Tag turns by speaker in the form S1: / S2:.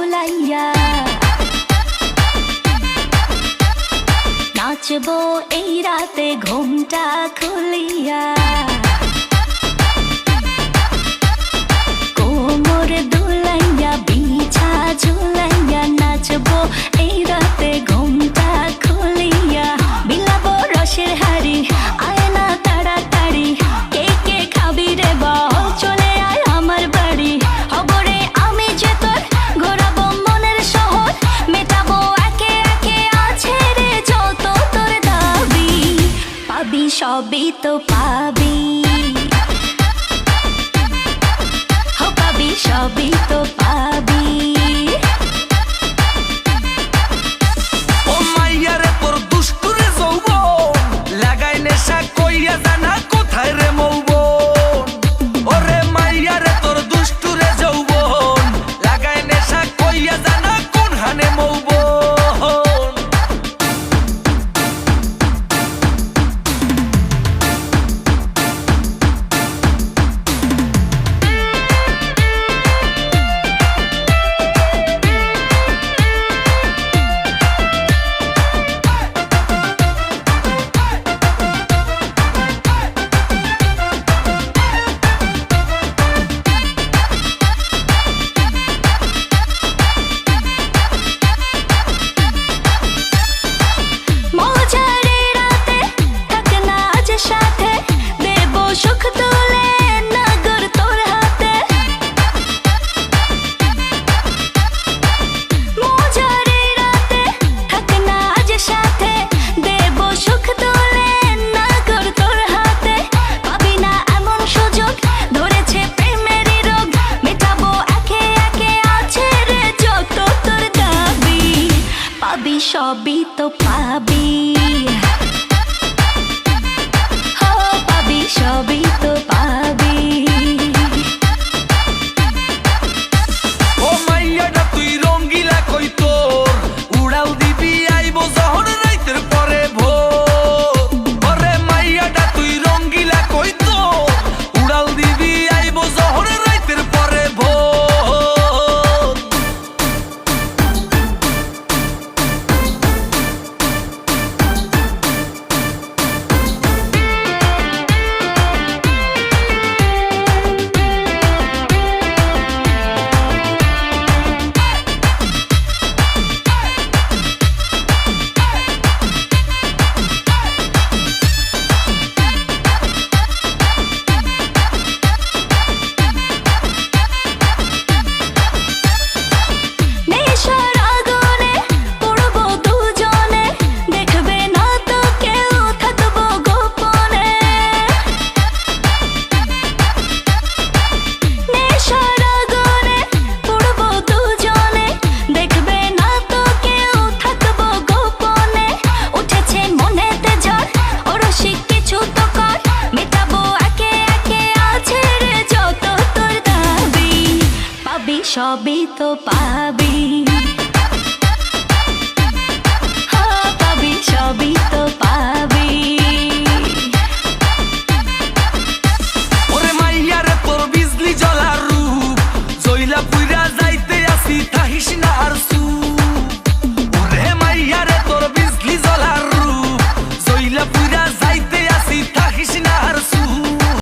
S1: ঝুলাইয়া নাচবো এই রাতে ঘুমটা খুলিয়া কোমর দুলাইয়া বিছা ঝুলাইয়া নাচবো এই রাতে ঘুমটা খুলিয়া বিলাবো রসের হাড়ি আয় না তাড়াতাড়ি কে কে খাবি রে বল চলে আয় আমার বাড়ি হবরে আমি যে তোর ঘোরাবো মনের শহর মেটাবো একে একে আছে রে যত তোর দাবি পাবি সবই তো পাবি পাবি সবই তো পাবি
S2: ও মাইয়া রে তোর দুষ্টুরে যৌবন লাগাই নেশা কইয়া জানা কোথায় রে মৌবন ওরে মাইয়া রে তোর দুষ্টুরে যৌবন লাগাই নেশা কইয়া জানা কোন হানে মৌবন
S1: সবই তো পাবি পাবি সবই তো পাবি
S2: ও মাইয়াটা তুই রঙ্গিলা কই তোর উড়াল দিবি আইবো যখন রাইতের পরে ভোর ওরে মাইয়াটা তুই রঙ্গিলা কই তোর উড়াল দিবি আইবো যখন রাইতের পরে ভোর
S1: সবই তো পাবি